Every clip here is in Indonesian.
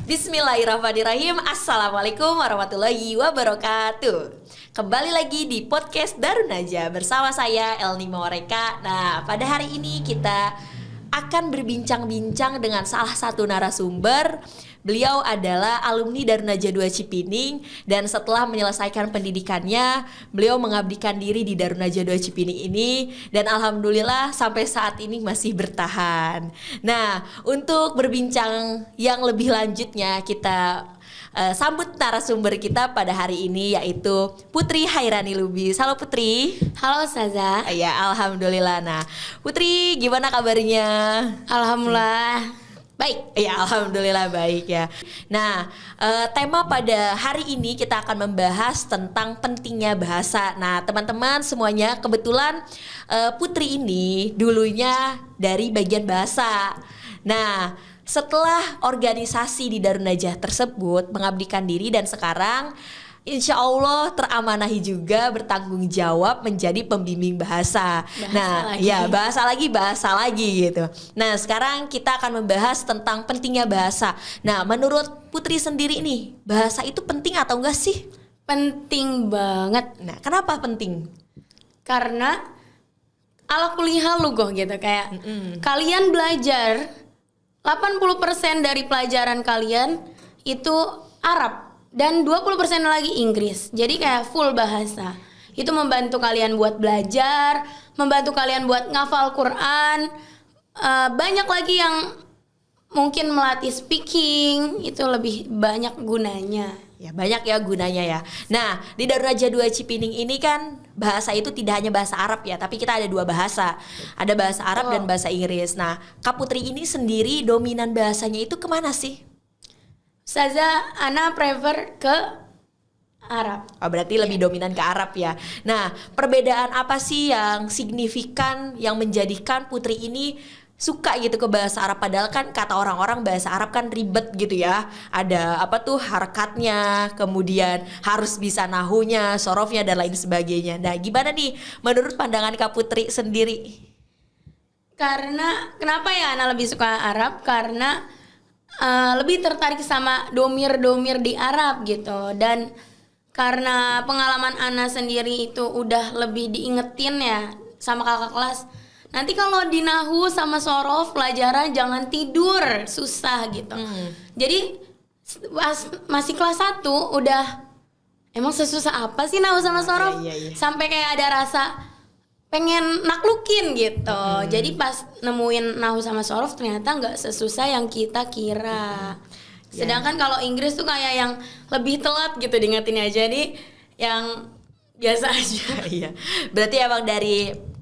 Bismillahirrahmanirrahim. Assalamualaikum warahmatullahi wabarakatuh. Kembali lagi di podcast Darun Najah bersama saya Elni Mawareka. Nah, pada hari ini kita akan berbincang-bincang dengan salah satu narasumber. Beliau adalah alumni Darun Najah 2 Cipining dan setelah menyelesaikan pendidikannya, beliau mengabdikan diri di Darun Najah 2 Cipining ini dan alhamdulillah sampai saat ini masih bertahan. Nah, untuk berbincang yang lebih lanjutnya kita sambut narasumber kita pada hari ini yaitu Putri Hairani Lubis. Halo Putri. Halo Saza. Ya, alhamdulillah. Nah, Putri gimana kabarnya? Alhamdulillah baik. Ya, alhamdulillah baik ya. Nah, tema pada hari ini kita akan membahas tentang pentingnya bahasa. Nah, teman-teman semuanya, kebetulan Putri ini dulunya dari bagian bahasa. Nah, setelah organisasi di Darun Najah tersebut mengabdikan diri dan sekarang insya Allah teramanahi juga bertanggung jawab menjadi pembimbing bahasa. Bahasa lagi gitu. Nah, sekarang kita akan membahas tentang pentingnya bahasa. Nah, menurut Putri sendiri nih, bahasa itu penting atau enggak sih? Penting banget. Nah, kenapa penting? Karena ala kuliah lugoh gitu kayak kalian belajar 80% dari pelajaran kalian itu Arab dan 20% lagi Inggris. Jadi kayak full bahasa. Itu membantu kalian buat belajar, membantu kalian buat ngafal Quran. Banyak lagi yang mungkin melatih speaking, itu lebih banyak gunanya. Ya, banyak ya gunanya ya. Nah, di Darun Najah 2 Cipining ini kan bahasa itu tidak hanya bahasa Arab ya, tapi kita ada dua bahasa. Ada bahasa Arab dan bahasa Inggris. Nah, Kak Putri ini sendiri dominan bahasanya itu kemana sih? Saza, Ana prefer ke Arab. Oh, berarti lebih dominan ke Arab ya. Nah, perbedaan apa sih yang signifikan yang menjadikan Putri ini suka gitu ke bahasa Arab? Padahal kan kata orang-orang bahasa Arab kan ribet gitu ya. Ada apa tuh harakatnya, kemudian harus bisa nahunya, sorofnya dan lain sebagainya. Nah, gimana nih menurut pandangan Kak Putri sendiri? Karena kenapa ya Ana lebih suka Arab? Karena lebih tertarik sama domir-domir di Arab gitu. Dan karena pengalaman Ana sendiri itu udah lebih diingetin ya sama kakak kelas. Nanti kalau di nahu sama sorof pelajaran jangan tidur, susah gitu. Jadi masih kelas 1 udah emang sesusah apa sih nahu sama sorof? Iya. Sampai kayak ada rasa pengen naklukin gitu. Jadi pas nemuin nahu sama sorof ternyata nggak sesusah yang kita kira. Sedangkan kalau Inggris tuh kayak yang lebih telat gitu diingetinnya, jadi yang biasa aja. Iya. Berarti emang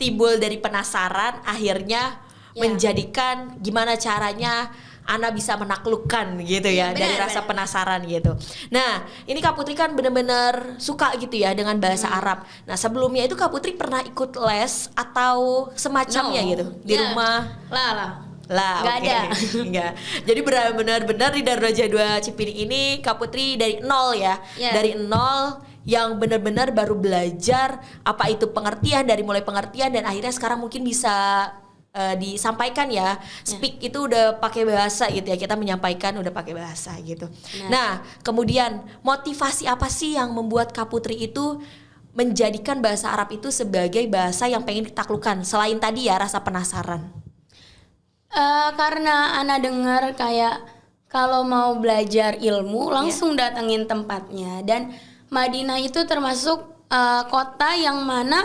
timbul dari penasaran akhirnya menjadikan gimana caranya Ana bisa menaklukkan gitu ya, dari rasa penasaran gitu. Nah, ini Kak Putri kan bener-bener suka gitu ya dengan bahasa Arab. Nah, sebelumnya itu Kak Putri pernah ikut les atau semacamnya gitu di rumah? Lah. Nggak ada. Enggak. Jadi benar-benar di Darun Najah 2 Cipining ini Kak Putri dari nol ya. Dari nol yang benar-benar baru belajar apa itu pengertian, dari mulai pengertian dan akhirnya sekarang mungkin bisa disampaikan ya. Speak itu udah pakai bahasa gitu ya. Kita menyampaikan udah pakai bahasa gitu. Nah, kemudian motivasi apa sih yang membuat Kak Putri itu menjadikan bahasa Arab itu sebagai bahasa yang pengen ditaklukkan selain tadi ya rasa penasaran? Karena Ana dengar kayak kalau mau belajar ilmu langsung datengin tempatnya, dan Madinah itu termasuk kota yang mana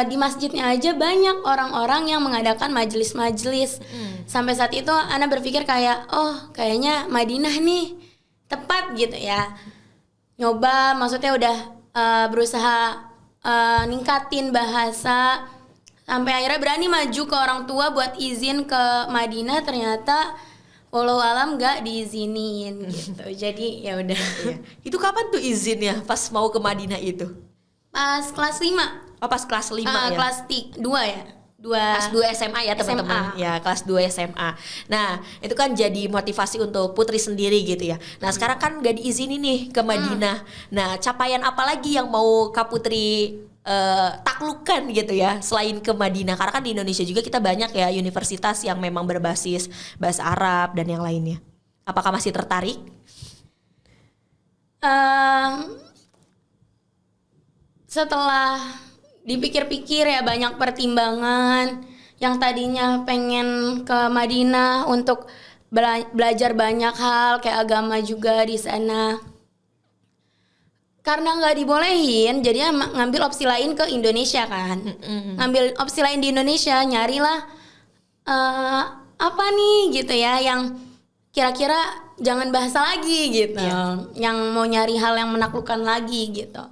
di masjidnya aja banyak orang-orang yang mengadakan majelis-majelis. Sampai saat itu Ana berpikir kayak kayaknya Madinah nih tepat gitu ya. Nyoba, maksudnya udah berusaha ningkatin bahasa sampai akhirnya berani maju ke orang tua buat izin ke Madinah, ternyata walau alam nggak diizinin gitu. Jadi ya udah. Itu kapan tuh izinnya pas mau ke Madinah itu? Pas kelas 5. Oh, pas kelas 5 ya? Kelas 2 ya? Kelas 2 SMA ya teman-teman. Ya, kelas 2 SMA. Nah, itu kan jadi motivasi untuk Putri sendiri gitu ya. Nah, sekarang kan gak diizini nih ke Madinah. Nah, capaian apa lagi yang mau Kak Putri taklukan gitu ya selain ke Madinah? Karena kan di Indonesia juga kita banyak ya universitas yang memang berbasis bahasa Arab dan yang lainnya. Apakah masih tertarik? Setelah dipikir-pikir ya banyak pertimbangan, yang tadinya pengen ke Madinah untuk belajar banyak hal kayak agama juga di sana. Karena nggak dibolehin, jadinya ngambil opsi lain ke Indonesia kan. Ngambil opsi lain di Indonesia, nyarilah apa nih gitu ya yang kira-kira jangan bahasa lagi gitu. Yang mau nyari hal yang menaklukkan lagi gitu.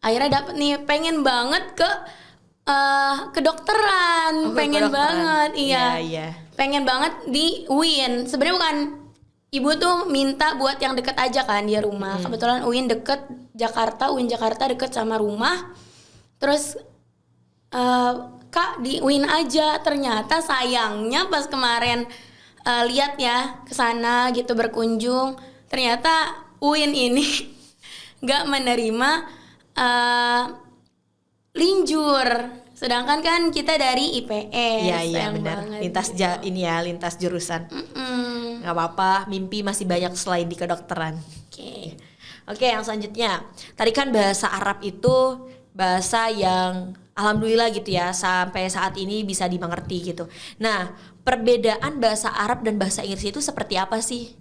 Akhirnya dapet nih, pengen banget ke kedokteran, pengen banget, iya. Pengen banget di UIN. Sebenarnya bukan, ibu tuh minta buat yang deket aja kan di rumah. Kebetulan UIN deket UIN Jakarta deket sama rumah. Terus Kak di UIN aja. Ternyata sayangnya pas kemarin lihat ya kesana gitu berkunjung, ternyata UIN ini nggak menerima linjur, sedangkan kan kita dari IPS. Iya benar. Lintas gitu. lintas jurusan. Nggak apa-apa, mimpi masih banyak selain di kedokteran. Oke, yang selanjutnya. Tadi kan bahasa Arab itu bahasa yang alhamdulillah gitu ya sampai saat ini bisa dimengerti gitu. Nah, perbedaan bahasa Arab dan bahasa Inggris itu seperti apa sih?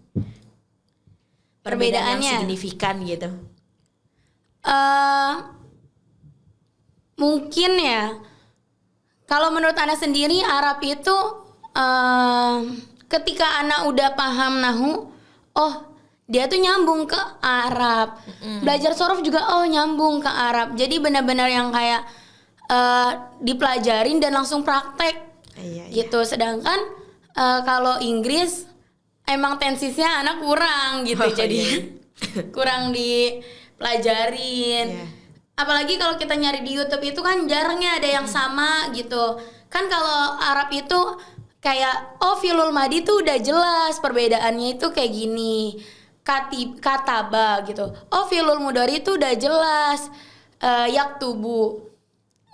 Perbedaan yang signifikan gitu. Mungkin ya kalau menurut Ana sendiri Arab itu ketika Ana udah paham nahu, oh dia tuh nyambung ke Arab. Belajar sorof juga nyambung ke Arab. Jadi benar-benar yang kayak dipelajarin dan langsung praktek gitu. Sedangkan kalau Inggris emang tensisnya anak kurang gitu. Jadi kurang dipelajarin. Apalagi kalau kita nyari di YouTube itu kan jarangnya ada yang sama gitu. Kan kalau Arab itu kayak fi'lul madi tuh udah jelas perbedaannya itu kayak gini. Kataba gitu. Fi'lul mudhari itu udah jelas yaktubu.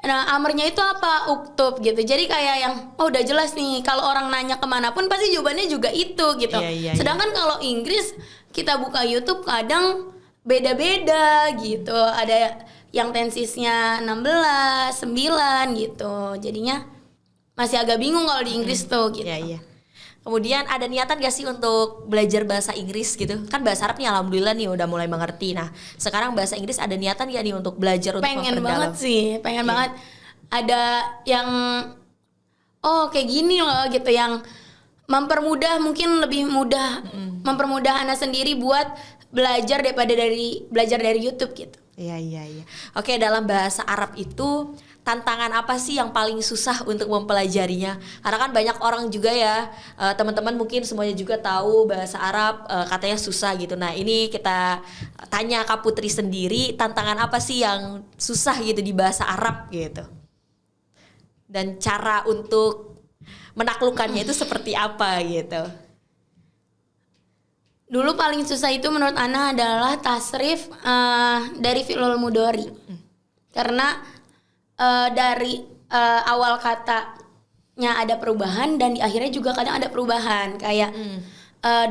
Nah amarnya itu apa? Uktub gitu. Jadi kayak yang udah jelas nih. Kalau orang nanya kemanapun pasti jawabannya juga itu gitu. Sedangkan kalau Inggris kita buka YouTube kadang beda-beda gitu. Ada yang tensisnya 16, 9 gitu. Jadinya masih agak bingung kalau di Inggris tuh gitu. Kemudian ada niatan gak sih untuk belajar bahasa Inggris gitu? Kan bahasa Arab nih alhamdulillah nih udah mulai mengerti. Nah sekarang bahasa Inggris ada niatan gak nih untuk belajar untuk memperdalam? Pengen banget sih, pengen banget. Ada yang kayak gini loh gitu, yang mempermudah, mungkin lebih mudah mempermudah anak sendiri buat belajar daripada belajar dari YouTube gitu. Iya. Oke, dalam bahasa Arab itu tantangan apa sih yang paling susah untuk mempelajarinya? Karena kan banyak orang juga ya, teman-teman mungkin semuanya juga tahu bahasa Arab katanya susah gitu. Nah ini kita tanya Kak Putri sendiri, tantangan apa sih yang susah gitu di bahasa Arab gitu? Dan cara untuk menaklukkannya itu seperti apa gitu? Dulu paling susah itu menurut Ana adalah tasrif dari fi'lul mudhari. Karena dari awal katanya ada perubahan dan di akhirnya juga kadang ada perubahan. Kayak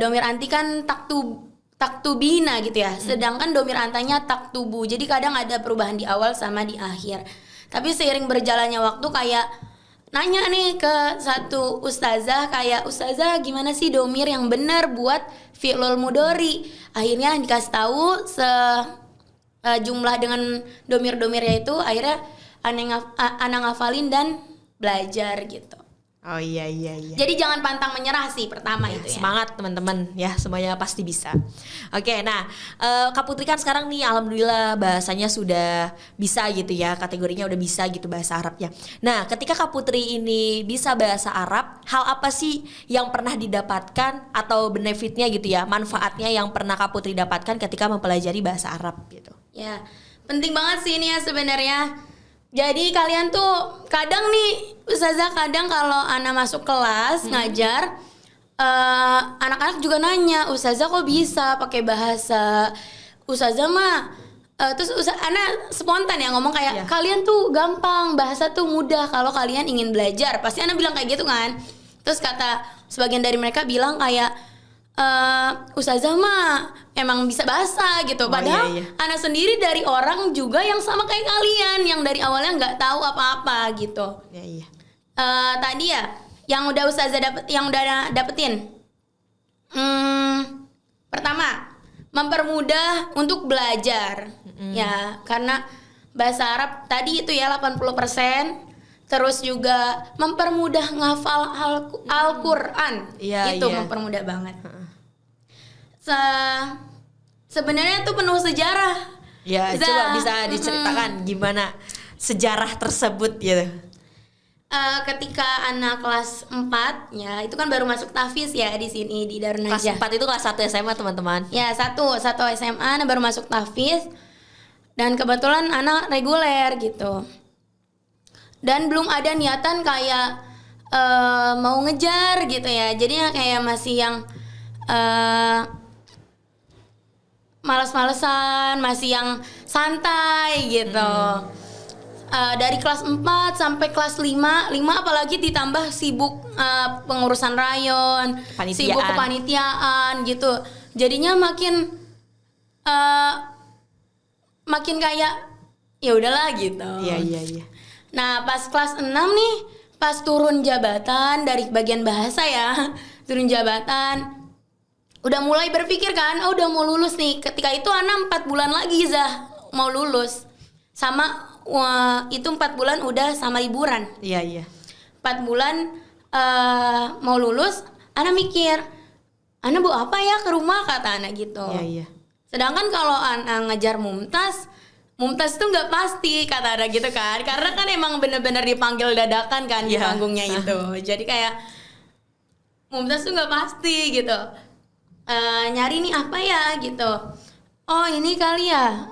domir anti kan taktubina gitu ya. Sedangkan domir antanya taktubu. Jadi kadang ada perubahan di awal sama di akhir. Tapi seiring berjalannya waktu kayak nanya nih ke satu ustazah, kayak ustazah gimana sih domir yang benar buat fi'lul mudhari. Akhirnya dikasih tahu jumlah dengan domir-domirnya itu, akhirnya ana ngafalin dan belajar gitu. Oh iya. Jadi jangan pantang menyerah sih pertama itu ya. Semangat teman-teman ya, semuanya pasti bisa. Oke, nah Kak Putri kan sekarang nih alhamdulillah bahasanya sudah bisa gitu ya, kategorinya udah bisa gitu bahasa Arabnya. Nah ketika Kak Putri ini bisa bahasa Arab, hal apa sih yang pernah didapatkan atau benefitnya gitu ya, manfaatnya yang pernah Kak Putri dapatkan ketika mempelajari bahasa Arab gitu? Ya penting banget sih ini ya sebenarnya. Jadi kalian tuh kadang nih ustazah, kadang kalau Ana masuk kelas ngajar, anak-anak juga nanya, ustazah kok bisa pakai bahasa? Ustazah mah terus Ana spontan ya ngomong kayak kalian tuh gampang, bahasa tuh mudah kalau kalian ingin belajar. Pasti Ana bilang kayak gitu kan. Terus kata sebagian dari mereka bilang kayak Ustazah mah emang bisa bahasa gitu. Padahal Ana sendiri dari orang juga yang sama kayak kalian, yang dari awalnya nggak tahu apa-apa gitu. Tadi ya yang udah Ustazah dapetin. Pertama, mempermudah untuk belajar. Ya, karena bahasa Arab tadi itu ya 80%. Terus juga mempermudah ngafal Al-Qur'an. Itu mempermudah banget. Sebenarnya itu penuh sejarah. Ya, coba bisa diceritakan gimana sejarah tersebut gitu. Ketika anak kelas 4 ya, itu kan baru masuk tahfiz ya di sini di Darun Najah. Kelas 4 itu kelas 1 SMA, teman-teman. Ya, satu SMA anak baru masuk tahfiz. Dan kebetulan anak reguler gitu. Dan belum ada niatan kayak mau ngejar gitu ya. Jadinya kayak masih yang males-malesan, masih yang santai gitu. Dari kelas 4 sampai kelas 5 apalagi ditambah sibuk pengurusan rayon, sibuk kepanitiaan gitu. Jadinya makin kayak ya udahlah gitu. Iya. Nah, pas kelas 6 nih, pas turun jabatan dari bagian bahasa ya, turun jabatan udah mulai berpikir kan, udah mau lulus nih. Ketika itu Ana 4 bulan lagi Zah mau lulus. Sama itu 4 bulan udah sama liburan. Iya. 4 bulan mau lulus, Ana mikir, Ana bawa apa ya ke rumah, kata Ana gitu. Iya. Sedangkan kalau Ana ngejar Mumtaz tuh nggak pasti, kata Ana gitu kan. Karena kan emang bener-bener dipanggil dadakan kan di panggungnya itu. Jadi kayak Mumtaz tuh nggak pasti gitu. Nyari nih apa ya gitu. Oh ini kali ya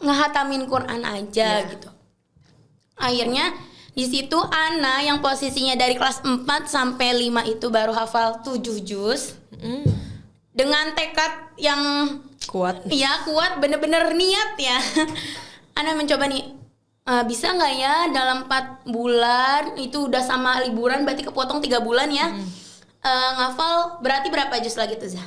ngehatamin Quran aja gitu. Akhirnya di situ Ana yang posisinya dari kelas 4 sampai 5 itu baru hafal 7 juz. Dengan tekad yang kuat. Iya, kuat, bener-bener niat ya. Ana mencoba nih, bisa nggak ya dalam 4 bulan itu udah sama liburan, berarti kepotong 3 bulan ya. Ngafal berarti berapa juz lagi tuh Zah?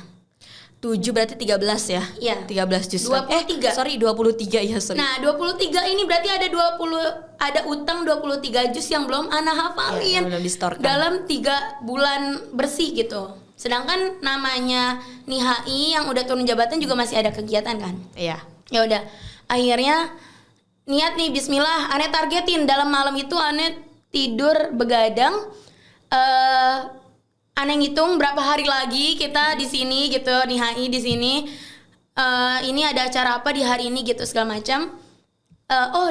7 berarti 13 ya? Iya. 13 juz. 23. 23 ya, sorry. Nah, 23 ini berarti ada utang 23 juz yang belum Ana hafalin. Belum distorkan. Dalam 3 bulan bersih gitu. Sedangkan namanya Nihai yang udah turun jabatan juga masih ada kegiatan kan? Iya. Ya udah. Akhirnya niat nih bismillah, Ane targetin dalam malam itu Ane tidur begadang. Ane ngitung berapa hari lagi kita di sini gitu, Nihai di sini. Ini ada acara apa di hari ini gitu segala macam.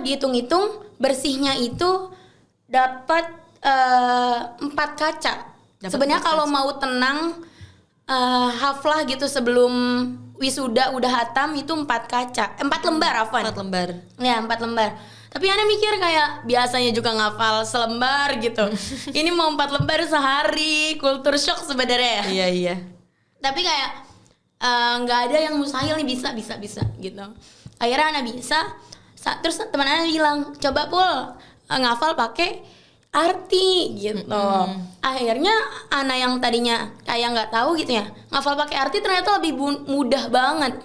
Dihitung-hitung bersihnya itu dapat 4 kaca. Sebenarnya kalau mau tenang haflah gitu sebelum wisuda udah hatam itu 4 kaca. 4 lembar Afwan. 4 lembar. Ya, 4 lembar. Tapi Ana mikir kayak biasanya juga ngafal selembar gitu. Ini mau 4 lembar sehari, kultur shock sebenarnya ya. Iya. Tapi kayak nggak ada yang mustahil nih, bisa gitu. Akhirnya Ana bisa. Terus teman Ana bilang, coba Pul ngafal pakai arti gitu. Akhirnya Ana yang tadinya kayak nggak tahu gitu ya, ngafal pakai arti ternyata lebih mudah banget.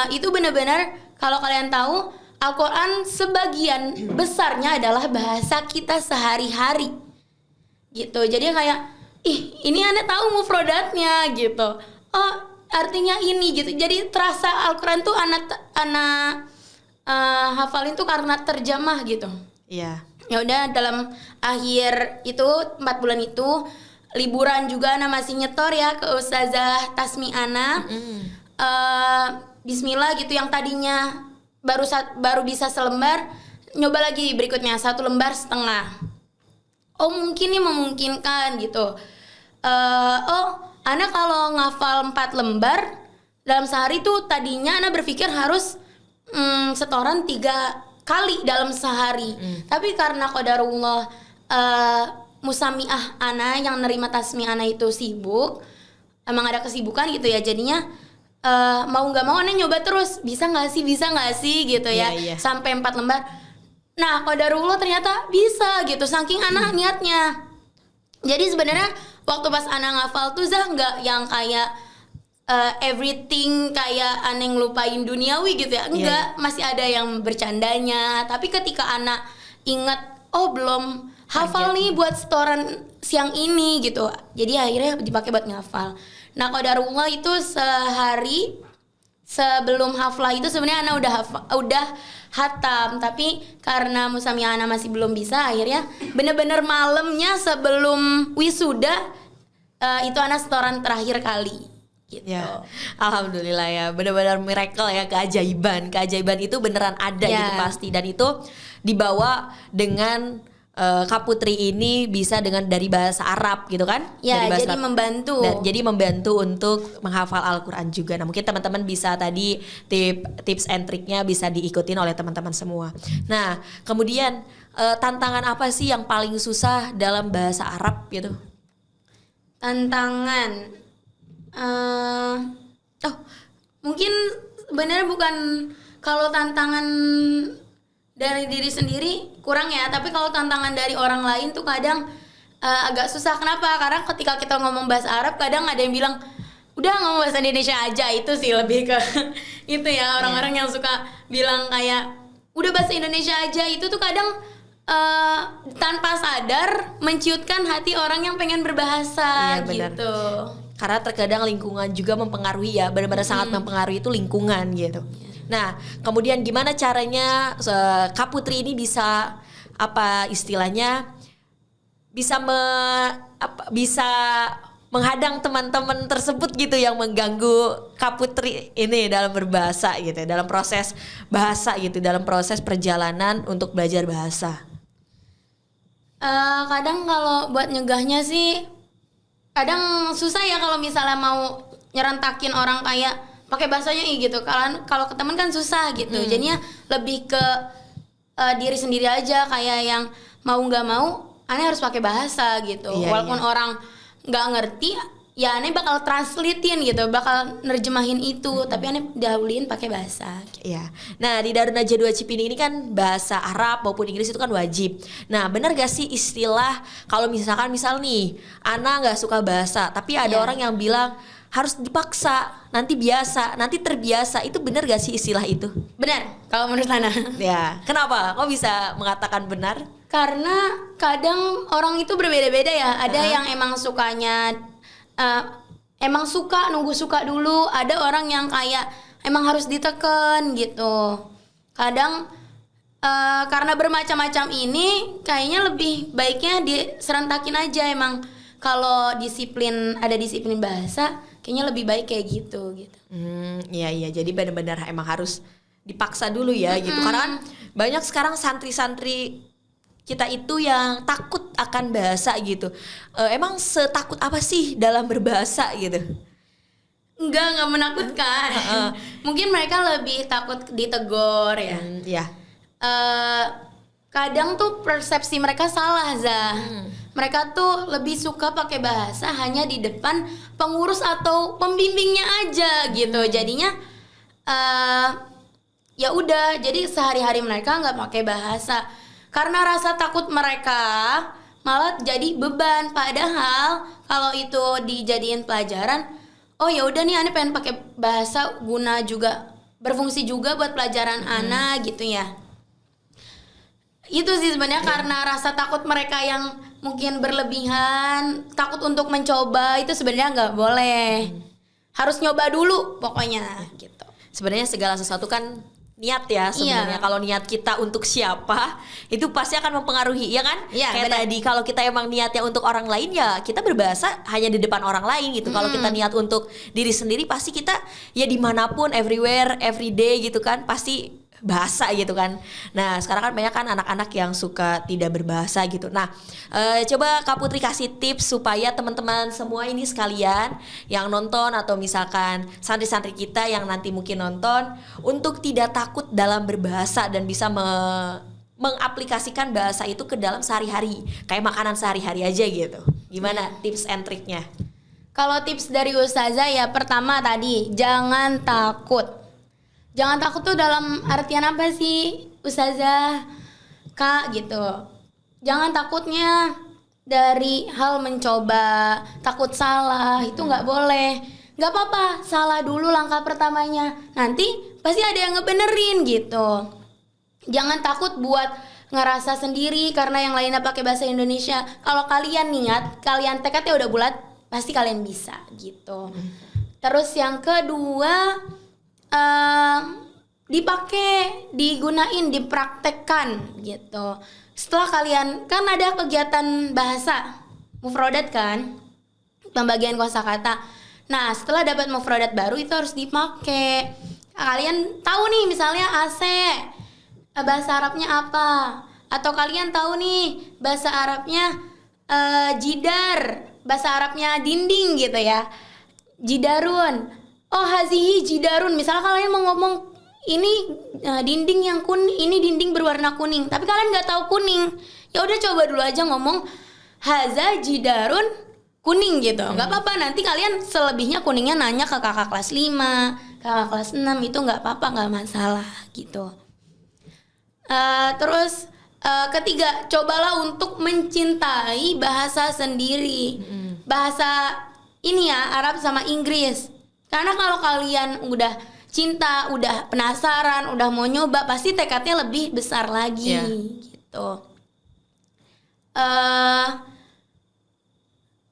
Itu benar-benar kalau kalian tahu Al-Quran sebagian besarnya adalah bahasa kita sehari-hari gitu. Jadi kayak ini Ana tahu mufrodatnya gitu. Oh artinya ini gitu. Jadi terasa Al-Quran tuh Ana hafalin tuh karena terjemah gitu. Iya. Ya udah dalam akhir itu 4 bulan itu liburan juga Ana masih nyetor ya ke Ustazah Tasmi Ana. Bismillah gitu, yang tadinya baru bisa selembar, nyoba lagi berikutnya 1,5 lembar. Oh mungkin nih memungkinkan gitu. Ana kalau ngafal 4 lembar dalam sehari tuh tadinya Ana berpikir harus setoran 3 kali dalam sehari. Tapi karena qadarullah musamiah Ana yang nerima tasmi Ana itu sibuk, emang ada kesibukan gitu ya, jadinya mau nggak mau Ana nyoba terus, bisa nggak sih gitu ya. Sampai 4 lembar. Nah qadarullah ternyata bisa gitu, saking Ana niatnya. Jadi sebenarnya waktu pas Ana ngafal tuh Zah nggak yang kayak everything kayak Ana ngelupain duniawi gitu ya. Enggak, masih ada yang bercandanya. Tapi ketika Ana ingat, oh belum hafal nih buat setoran siang ini gitu. Jadi akhirnya dipakai buat ngafal. Nah, qadarullah itu sehari sebelum haflah itu sebenarnya Ana udah hatam, tapi karena Musamia Ana masih belum bisa, akhirnya bener-bener malamnya sebelum wisuda itu Ana setoran terakhir kali. Gitu. Ya, alhamdulillah ya, benar-benar miracle ya, keajaiban itu beneran ada gitu pasti, dan itu dibawa dengan Kak Putri ini bisa dengan dari bahasa Arab gitu kan? Ya, dari bahasa jadi Arab. membantu. Jadi membantu untuk menghafal Al-Quran juga. Nah, mungkin teman-teman bisa tadi tips and triknya bisa diikutin oleh teman-teman semua. Nah, kemudian tantangan apa sih yang paling susah dalam bahasa Arab gitu? Tantangan mungkin sebenarnya bukan, kalau tantangan dari diri sendiri kurang ya, tapi kalau tantangan dari orang lain tuh kadang agak susah. Kenapa? Karena ketika kita ngomong bahasa Arab kadang ada yang bilang udah ngomong bahasa Indonesia aja, itu sih lebih ke itu ya, orang-orang yang suka bilang kayak udah bahasa Indonesia aja, itu tuh kadang tanpa sadar menciutkan hati orang yang pengen berbahasa gitu. Karena terkadang lingkungan juga mempengaruhi ya, benar-benar sangat mempengaruhi itu lingkungan gitu. Nah, kemudian gimana caranya Kak Putri ini bisa apa istilahnya bisa menghadang teman-teman tersebut gitu yang mengganggu Kak Putri ini dalam berbahasa gitu, dalam proses bahasa gitu, dalam proses perjalanan untuk belajar bahasa. Kadang kalau buat nyegahnya sih kadang susah ya, kalau misalnya mau nyerantakin orang kayak pakai bahasanya gitu. Kalau ke teman kan susah gitu. Jadinya lebih ke diri sendiri aja, kayak yang mau nggak mau Ana harus pakai bahasa gitu. Walaupun orang nggak ngerti, ya Ana bakal translatein gitu, bakal nerjemahin itu, tapi Ana dahuluin pakai bahasa. Iya. Nah, di Darun Najah 2 Cipinang ini kan bahasa Arab maupun Inggris itu kan wajib. Nah, benar gak sih istilah kalau misal nih Ana nggak suka bahasa, tapi ada orang yang bilang harus dipaksa, nanti biasa, nanti terbiasa. Itu benar gak sih istilah itu? Benar, kalau menurut Ana. Ya, kenapa? Kok bisa mengatakan benar? Karena kadang orang itu berbeda-beda ya. Ada yang emang sukanya emang suka nunggu suka dulu. Ada orang yang kayak emang harus diteken gitu. Kadang karena bermacam-macam ini, kayaknya lebih baiknya diserentakin aja. Emang kalau ada disiplin bahasa, kayaknya lebih baik kayak gitu. Iya. Jadi benar-benar emang harus dipaksa dulu ya gitu. Karena kan banyak sekarang santri-santri kita itu yang takut akan bahasa gitu. Emang setakut apa sih dalam berbahasa gitu? Enggak menakutkan. Mungkin mereka lebih takut ditegur ya. Iya. Kadang tuh persepsi mereka salah, Zah. Mereka tuh lebih suka pakai bahasa hanya di depan pengurus atau pembimbingnya aja gitu. Jadinya ya udah, jadi sehari-hari mereka nggak pakai bahasa. Karena rasa takut mereka malah jadi beban. Padahal kalau itu dijadiin pelajaran, oh ya udah nih Ana pengen pakai bahasa guna juga, berfungsi juga buat pelajaran Ana gitu ya. Itu sih sebenarnya karena rasa takut mereka yang mungkin berlebihan, takut untuk mencoba, itu sebenarnya nggak boleh. Harus nyoba dulu pokoknya gitu. Sebenarnya segala sesuatu kan niat ya sebenarnya. Kalau niat kita untuk siapa itu pasti akan mempengaruhi, ya kan? Kayak bener. Tadi kalau kita emang niatnya untuk orang lain, ya kita berbahasa hanya di depan orang lain gitu. Kalau kita niat untuk diri sendiri, pasti kita ya dimanapun, everywhere, everyday gitu kan, pasti bahasa gitu kan. Nah, sekarang kan banyak kan anak-anak yang suka tidak berbahasa gitu. Nah, coba Kak Putri kasih tips supaya teman-teman semua ini sekalian yang nonton atau misalkan santri-santri kita yang nanti mungkin nonton, untuk tidak takut dalam berbahasa dan bisa mengaplikasikan bahasa itu ke dalam sehari-hari, kayak makanan sehari-hari aja gitu. Gimana tips and triknya? Kalau tips dari Ustazah ya, pertama tadi jangan takut. Jangan takut tuh dalam artian apa sih Ustazah, Kak gitu. Jangan takutnya dari hal mencoba, takut salah, itu nggak boleh. Nggak apa-apa, salah dulu langkah pertamanya. Nanti pasti ada yang ngebenerin gitu. Jangan takut buat ngerasa sendiri karena yang lainnya pakai bahasa Indonesia. Kalau kalian niat, kalian tekadnya udah bulat, pasti kalian bisa gitu. Terus yang kedua, dipakai, digunain, dipraktekkan gitu. Setelah kalian, kan ada kegiatan bahasa mufrodat kan, pembagian kosakata. Nah setelah dapat mufrodat baru itu harus dipakai. Kalian tahu nih misalnya AC, bahasa Arabnya apa? Atau kalian tahu nih bahasa Arabnya jidar, bahasa Arabnya dinding gitu ya, jidarun. Oh hazihi jidarun. Misalnya kalian mau ngomong ini dinding yang ini dinding berwarna kuning, tapi kalian nggak tahu kuning, ya udah coba dulu aja ngomong haza jidarun kuning gitu. Nggak apa-apa, nanti kalian selebihnya kuningnya nanya ke kakak kelas 5, kakak kelas 6, itu nggak apa-apa, nggak masalah gitu. Terus ketiga, cobalah untuk mencintai bahasa sendiri. Bahasa ini ya, Arab sama Inggris. Karena kalau kalian udah cinta, udah penasaran, udah mau nyoba, pasti tekadnya lebih besar lagi gitu.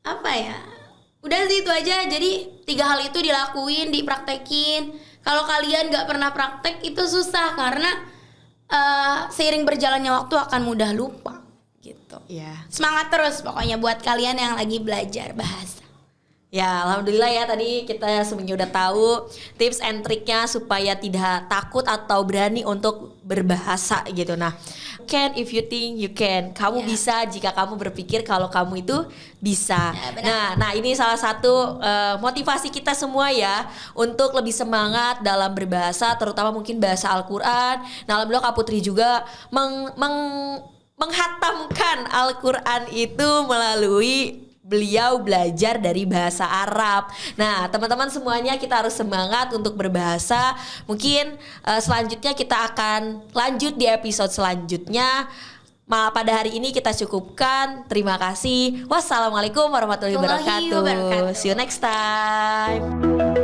Apa ya? Udah sih itu aja. Jadi 3 hal itu dilakuin, dipraktekin. Kalau kalian gak pernah praktek itu susah karena seiring berjalannya waktu akan mudah lupa gitu. Semangat terus pokoknya buat kalian yang lagi belajar bahasa. Ya, alhamdulillah ya, tadi kita semuanya udah tahu tips and triknya supaya tidak takut atau berani untuk berbahasa gitu. Nah, can if you think you can. Kamu bisa jika kamu berpikir kalau kamu itu bisa. Nah, ini salah satu motivasi kita semua ya untuk lebih semangat dalam berbahasa, terutama mungkin bahasa Al-Qur'an. Nah, alhamdulillah Kak Putri juga menghatamkan Al-Qur'an itu melalui beliau belajar dari bahasa Arab. Nah, teman-teman semuanya kita harus semangat untuk berbahasa. Mungkin selanjutnya kita akan lanjut di episode selanjutnya. Pada hari ini kita cukupkan. Terima kasih. Wassalamualaikum warahmatullahi wabarakatuh. See you next time.